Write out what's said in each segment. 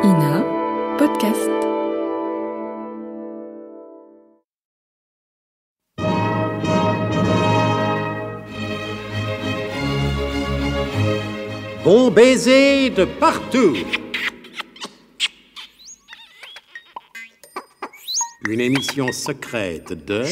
INA Podcast. Bon baiser de partout. Une émission secrète de...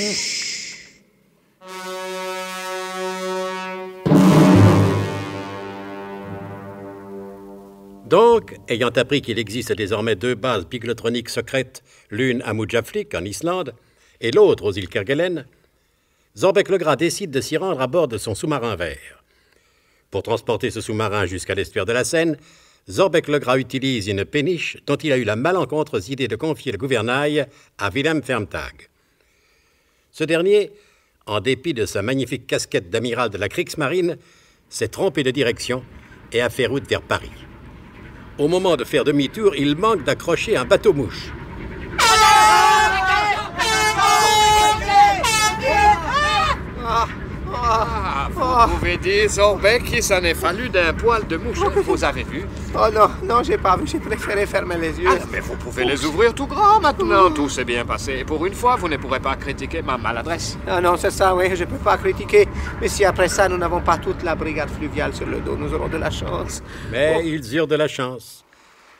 Donc, ayant appris qu'il existe désormais 2 bases biglotroniques secrètes, l'une à Mujaflik, en Islande, et l'autre aux îles Kerguelen, Zorbeck le Gras décide de s'y rendre à bord de son sous-marin vert. Pour transporter ce sous-marin jusqu'à l'estuaire de la Seine, Zorbeck le Gras utilise une péniche dont il a eu la malencontreuse idée de confier le gouvernail à Willem Fermtag. Ce dernier, en dépit de sa magnifique casquette d'amiral de la Kriegsmarine, s'est trompé de direction et a fait route vers Paris. Au moment de faire demi-tour, il manque d'accrocher un bateau-mouche. Vous pouvez dire, Zorbeck, qu'il s'en est fallu d'un poil de mouche. Vous avez vu? Oh non, j'ai pas vu, j'ai préféré fermer les yeux. Ah, mais vous pouvez les ouvrir tout grand maintenant. Tout s'est bien passé. Et pour une fois, vous ne pourrez pas critiquer ma maladresse. Ah non, c'est ça, oui, je peux pas critiquer. Mais si après ça, nous n'avons pas toute la brigade fluviale sur le dos, nous aurons de la chance. Mais ils eurent de la chance.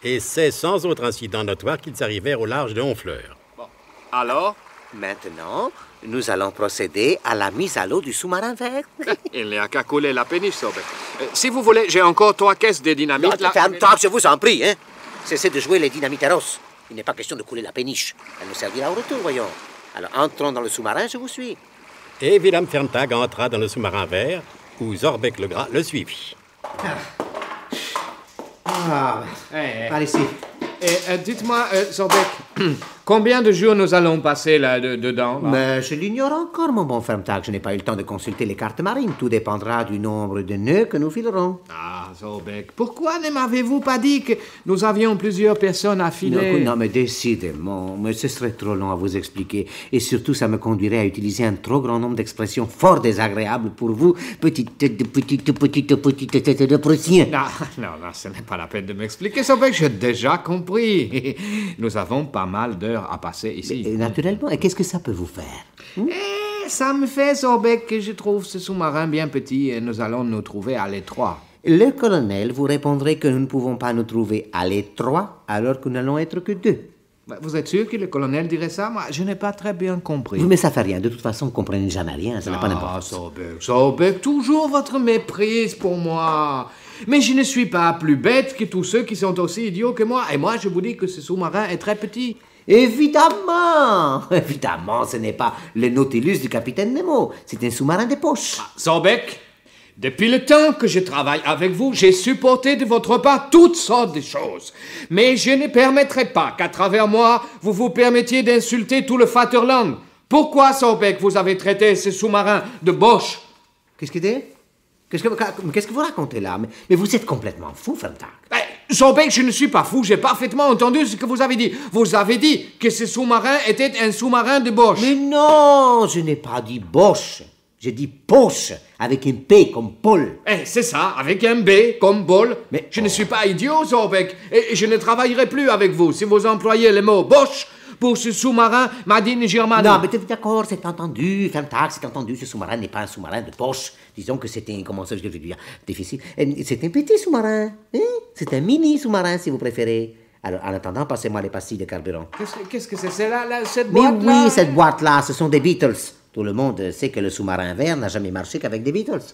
Et c'est sans autre incident notoire qu'ils arrivèrent au large de Honfleur. Bon, alors? Maintenant, nous allons procéder à la mise à l'eau du sous-marin vert. Il n'y a qu'à couler la péniche, Zorbeck. Si vous voulez, j'ai encore 3 caisses de dynamite là. Ferme-toi, je vous en prie, hein. Cessez de jouer les dynamiteros. Il n'est pas question de couler la péniche. Elle nous servira au retour, voyons. Alors, entrons dans le sous-marin, je vous suis. Et Willem Fermtag entra dans le sous-marin vert, où Zorbeck le Gras le suivit. Par ici. Dites-moi, Zorbeck, combien de jours nous allons passer là dedans là? Mais je l'ignore encore, mon bon Fermtag. Je n'ai pas eu le temps de consulter les cartes marines. Tout dépendra du nombre de nœuds que nous filerons. Ah, Zorbeck, pourquoi ne m'avez-vous pas dit que nous avions plusieurs personnes à filer? Non, mais décidément, mais ce serait trop long à vous expliquer. Et surtout, ça me conduirait à utiliser un trop grand nombre d'expressions fort désagréables pour vous, petite Prussien. Non, ce n'est pas la peine de m'expliquer, Zorbeck, j'ai déjà compris. Nous avons pas mal d'heures à passer ici. Naturellement, et qu'est-ce que ça peut vous faire? Ça me fait, Zorbeck, que je trouve ce sous-marin bien petit et nous allons nous trouver à l'étroit. Le colonel vous répondrait que nous ne pouvons pas nous trouver à l'étroit alors que nous n'allons être que 2. Vous êtes sûr que le colonel dirait ça? Moi, je n'ai pas très bien compris. Mais ça fait rien. De toute façon, vous ne comprenez jamais rien. Ça n'a pas d'importance. Zorbeck, toujours votre méprise pour moi. Mais je ne suis pas plus bête que tous ceux qui sont aussi idiots que moi. Et moi, je vous dis que ce sous-marin est très petit. Évidemment, ce n'est pas le Nautilus du capitaine Nemo. C'est un sous-marin de poche. Zorbeck, depuis le temps que je travaille avec vous, j'ai supporté de votre part toutes sortes de choses. Mais je ne permettrai pas qu'à travers moi, vous vous permettiez d'insulter tout le Vaterland. Pourquoi, Zorbeck, vous avez traité ce sous-marin de boche? Qu'est-ce qu'il dit? Qu'est-ce que vous racontez là? Mais vous êtes complètement fou, Fermtag. Zorbeck, je ne suis pas fou, j'ai parfaitement entendu ce que vous avez dit. Vous avez dit que ce sous-marin était un sous-marin de Bosch. Mais non, je n'ai pas dit Bosch. J'ai dit poche, avec un P comme Paul. C'est ça, avec un B comme Paul. Mais je ne suis pas idiot, Zorbeck, et je ne travaillerai plus avec vous si vous employez le mot Bosch pour ce sous-marin Madine Germanie. Non, mais d'accord, c'est entendu, Fermtag, c'est entendu. Ce sous-marin n'est pas un sous-marin de poche. Disons que c'est un, comment ça je vais dire, difficile. C'est un petit sous-marin, hein? C'est un mini sous-marin, si vous préférez. Alors, en attendant, passez-moi les pastilles de carburant. Qu'est-ce que c'est? C'est là, cette mais boîte-là? Oui, cette boîte-là, ce sont des Beatles. Tout le monde sait que le sous-marin vert n'a jamais marché qu'avec des Beatles.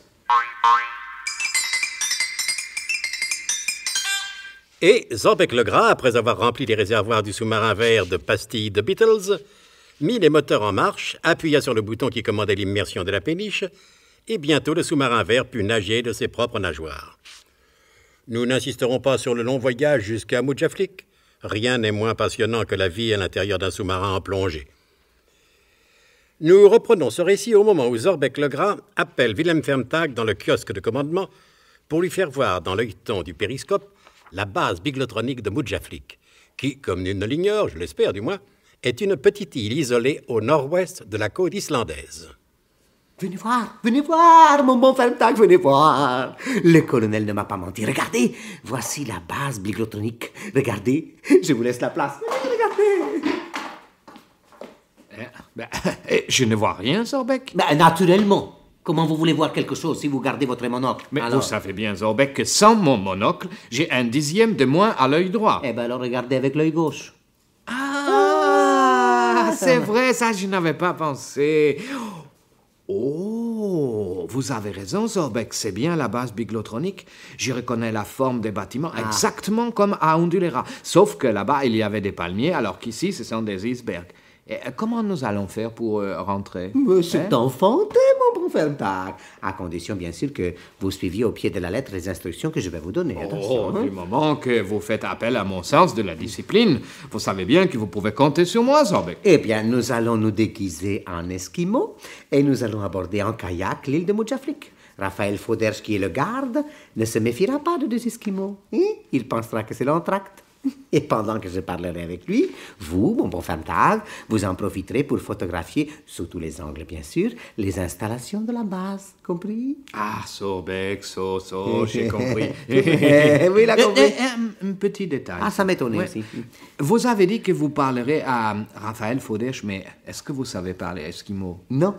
Et Zorbeck le Gras, après avoir rempli les réservoirs du sous-marin vert de pastilles de Beatles, mit les moteurs en marche, appuya sur le bouton qui commandait l'immersion de la péniche, et bientôt le sous-marin vert put nager de ses propres nageoires. Nous n'insisterons pas sur le long voyage jusqu'à Mujaflik. Rien n'est moins passionnant que la vie à l'intérieur d'un sous-marin en plongée. Nous reprenons ce récit au moment où Zorbeck le Gras appelle Willem Fermtag dans le kiosque de commandement pour lui faire voir dans l'œilleton du périscope la base biglotronique de Mujaflik, qui, comme nul ne l'ignore, je l'espère du moins, est une petite île isolée au nord-ouest de la côte islandaise. Venez voir, mon bon Ferntag, venez voir. Le colonel ne m'a pas menti. Regardez, voici la base bibliotronique. Regardez, je vous laisse la place. Regardez. Je ne vois rien, Zorbeck. Ben, naturellement. Comment vous voulez voir quelque chose si vous gardez votre monocle? Mais alors... vous savez bien, Zorbeck, que sans mon monocle, j'ai 1/10 de moins à l'œil droit. Eh ben alors regardez avec l'œil gauche. C'est vrai, ça, je n'avais pas pensé. Oh, vous avez raison, Zorbeck, c'est bien la base bibliotronique. Je reconnais la forme des bâtiments exactement comme à Ondulera. Sauf que là-bas, il y avait des palmiers, alors qu'ici, ce sont des icebergs. Et comment nous allons faire pour rentrer? Mais c'est enfanté, mon bon Ferntag. À condition, bien sûr, que vous suiviez au pied de la lettre les instructions que je vais vous donner. Attention, Du moment que vous faites appel à mon sens de la discipline, vous savez bien que vous pouvez compter sur moi, Zorbeck. Eh bien, nous allons nous déguiser en esquimaux et nous allons aborder en kayak l'île de Mujaflik. Raphaël Foderge, qui est le garde, ne se méfiera pas de deux esquimaux. Il pensera que c'est l'entracte. Et pendant que je parlerai avec lui, vous, mon bon Ferntag, vous en profiterez pour photographier, sous tous les angles bien sûr, les installations de la base. Compris? Ah, Zorbeck, j'ai compris. Oui, il a compris. Un petit détail. Ah, ça m'étonnait aussi. Vous avez dit que vous parlerez à Raphaël Foderge, mais est-ce que vous savez parler esquimau? Non,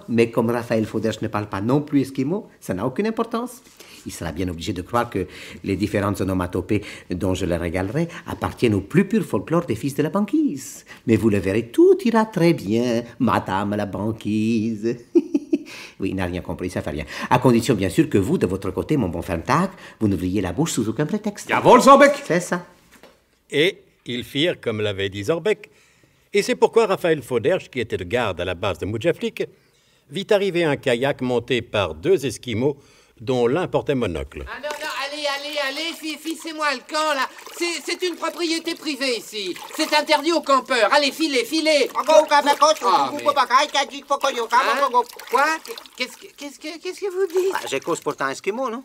mais comme Raphaël Foderge ne parle pas non plus esquimau, ça n'a aucune importance. Il sera bien obligé de croire que les différentes onomatopées dont je le régalerai appartiennent au plus pur folklore des fils de la banquise. Mais vous le verrez, tout ira très bien, madame la banquise. Oui, il n'a rien compris, ça fait rien. À condition, bien sûr, que vous, de votre côté, mon bon Ferntag, vous n'ouvriez la bouche sous aucun prétexte. Jawohl, Zorbeck! C'est ça. Et ils firent comme l'avait dit Zorbeck. Et c'est pourquoi Raphaël Foderge, qui était de garde à la base de Mujaflik, vit arriver un kayak monté par deux esquimaux dont l'un portait monocle. Ah non, allez, fissez-moi le camp, là. C'est une propriété privée, ici. C'est interdit aux campeurs. Allez, filez. Quoi? Qu'est-ce que vous dites? J'ai cause pourtant esquimau, non?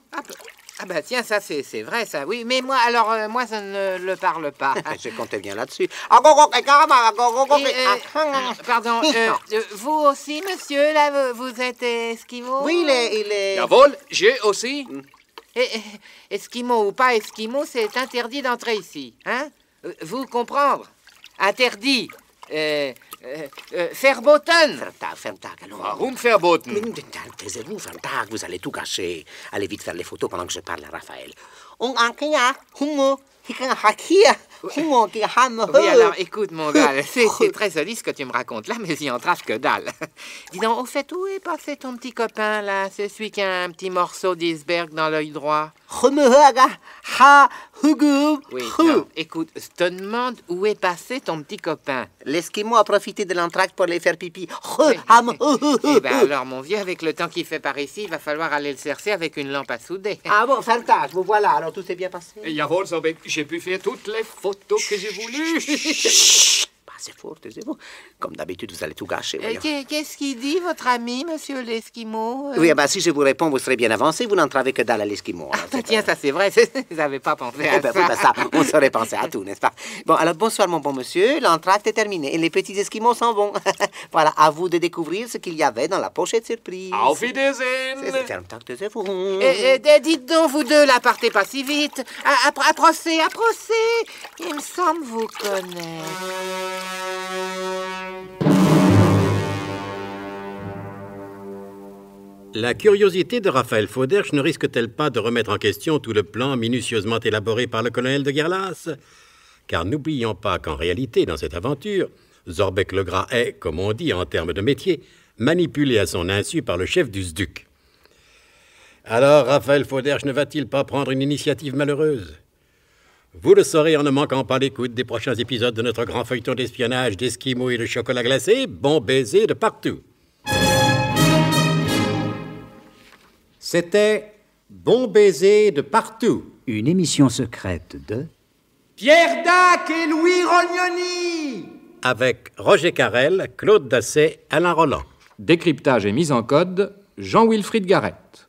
Ah bah tiens, ça c'est vrai, ça, oui. Mais moi, moi, ça ne le parle pas. Je comptais bien là-dessus. Pardon, vous aussi, monsieur, là, vous êtes esquimau? Oui, il est... Jawohl, j'ai aussi. Esquimau ou pas esquimau, c'est interdit d'entrer ici, hein? Vous comprendre? Interdit. Verboten. Ferntag, allons. Warum verboten? Taisez-vous, Ferntag, vous allez tout gâcher. Allez vite faire les photos pendant que je parle à Raphaël. Oui, alors, écoute, mon gars, c'est très joli ce que tu me racontes là, mais il entrave que dalle. Dis donc, au fait, où est passé ton petit copain, là? C'est celui qui a un petit morceau d'iceberg dans l'œil droit. Oui, non, écoute, je te demande où est passé ton petit copain. L'esquimau a profité de l'entracte pour aller faire pipi. Eh ben alors, mon vieux, avec le temps qu'il fait par ici, il va falloir aller le chercher avec une lampe à souder. Ah bon, Ferntag, vous voilà, alors tout s'est bien passé. Jawohl, Zorbeck, j'ai pu faire toutes les photos que j'ai voulu. C'est fort, taisez-vous. Comme d'habitude, vous allez tout gâcher. Qu'est-ce qu'il dit, votre ami, monsieur l'Esquimau? Oui, si je vous réponds, vous serez bien avancé, vous n'entravez que dalle à l'Esquimau. Tiens, ça c'est vrai, vous n'avez pas pensé à ça. Ça, on saurait penser à tout, n'est-ce pas? Bon, alors bonsoir, mon bon monsieur, l'entracte est terminé et les petits Esquimaux s'en vont. Voilà, à vous de découvrir ce qu'il y avait dans la pochette surprise. Auf Wiedersehen! C'est Ferntag, taisez-vous. Dites donc, vous deux, là, partez pas si vite. Approchez. Il me semble vous connaître. La curiosité de Raphaël Foderge ne risque-t-elle pas de remettre en question tout le plan minutieusement élaboré par le colonel de Guerlas? Car n'oublions pas qu'en réalité, dans cette aventure, Zorbeck le Gras est, comme on dit en termes de métier, manipulé à son insu par le chef du SDUC. Alors, Raphaël Foderge ne va-t-il pas prendre une initiative malheureuse? Vous le saurez en ne manquant pas l'écoute des prochains épisodes de notre grand feuilleton d'espionnage d'Esquimaux et de chocolat glacé, bon baiser de partout. C'était Bon baiser de partout. Une émission secrète de... Pierre Dac et Louis Rognoni. Avec Roger Carrel, Claude Dasset, Alain Roland. Décryptage et mise en code, Jean-Wilfried Garrett.